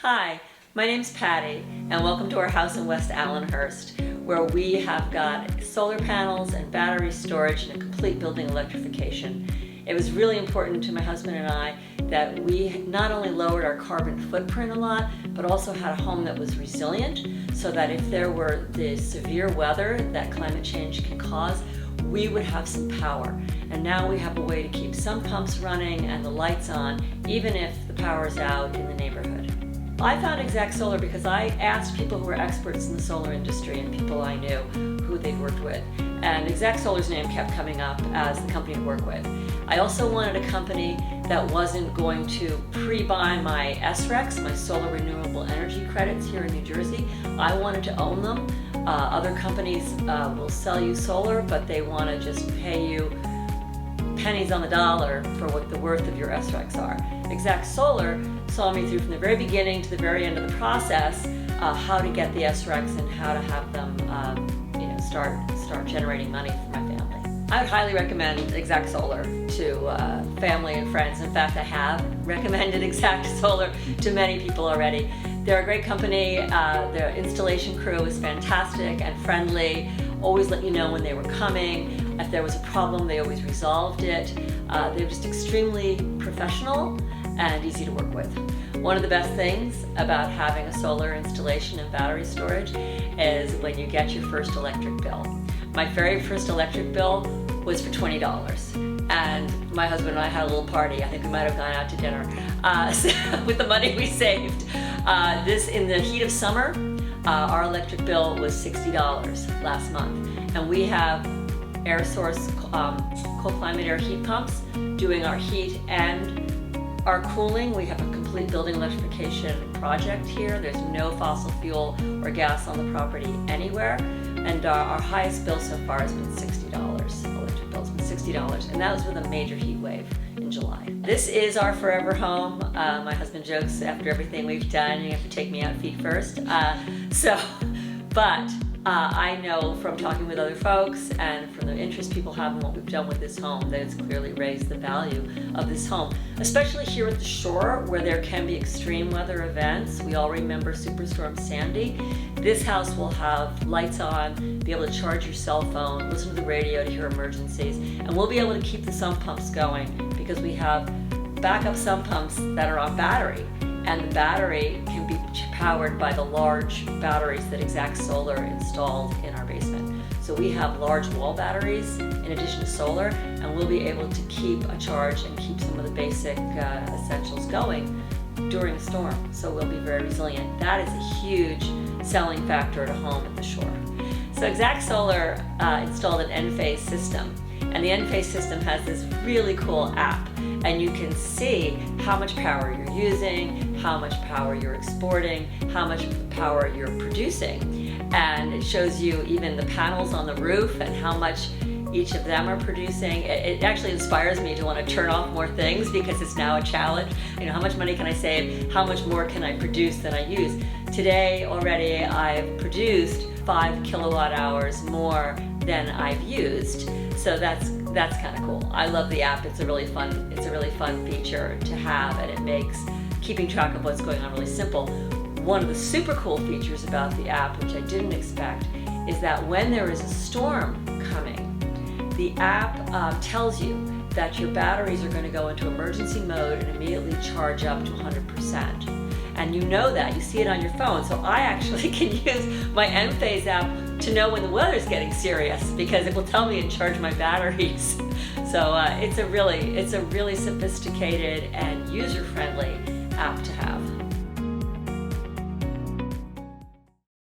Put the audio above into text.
Hi, my name's Patty, and welcome to our house in West Allenhurst, where we have got solar panels and battery storage and a complete building electrification. It was really important to my husband and I that we not only lowered our carbon footprint a lot, but also had a home that was resilient, so that if there were the severe weather that climate change can cause, we would have some power. And now we have a way to keep some pumps running and the lights on, even if the power is out in the neighborhood. I found Exact Solar because I asked people who were experts in the solar industry and people I knew who they'd worked with. And Exact Solar's name kept coming up as the company to work with. I also wanted a company that wasn't going to pre-buy my SRECs, my solar renewable energy credits here in New Jersey. I wanted to own them. Other companies will sell you solar, but they want to just pay you pennies on the dollar for what the worth of your SRECs are. Exact Solar saw me through from the very beginning to the very end of the process, how to get the SRECs and how to have them start generating money for my family. I would highly recommend Exact Solar to family and friends. In fact, I have recommended Exact Solar to many people already. They're a great company. Their installation crew is fantastic and friendly, always let you know when they were coming. If there was a problem, they always resolved it. They're just extremely professional and easy to work with. One of the best things about having a solar installation and battery storage is when you get your first electric bill. My very first electric bill was for $20, and my husband and I had a little party. I think we might have gone out to dinner with the money we saved. This, in the heat of summer, our electric bill was $60 last month, and we have air source cold climate air heat pumps doing our heat and our cooling. We have a complete building electrification project here. There's no fossil fuel or gas on the property anywhere, and our highest bill so far has been $60. Electric bill's been $60, and that was with a major heat wave in July. This is our forever home. My husband jokes after everything we've done, you have to take me out feet first. I know from talking with other folks and from the interest people have in what we've done with this home that it's clearly raised the value of this home, especially here at the shore where there can be extreme weather events. We all remember Superstorm Sandy. This house will have lights on, be able to charge your cell phone, listen to the radio to hear emergencies, and we'll be able to keep the sump pumps going because we have backup sump pumps that are on battery. And the battery can be powered by the large batteries that Exact Solar installed in our basement. So we have large wall batteries in addition to solar, and we'll be able to keep a charge and keep some of the basic essentials going during a storm. So we'll be very resilient. That is a huge selling factor at a home at the shore. So Exact Solar installed an Enphase system, and the Enphase system has this really cool app, and you can see how much power you're using, how much power you're exporting, how much power you're producing. And it shows you even the panels on the roof and how much each of them are producing. It actually inspires me to want to turn off more things because it's now a challenge. You know, how much money can I save? How much more can I produce than I use? Today already I've produced 5 kilowatt hours more than I've used. So that's kind of cool. I love the app. It's a really fun feature to have, and it makes keeping track of what's going on really simple. One of the super cool features about the app, which I didn't expect, is that when there is a storm coming, the app tells you that your batteries are going to go into emergency mode and immediately charge up to 100%. And you know that, you see it on your phone. So I actually can use my Enphase app to know when the weather's getting serious because it will tell me and charge my batteries. So it's a really sophisticated and user-friendly app to have.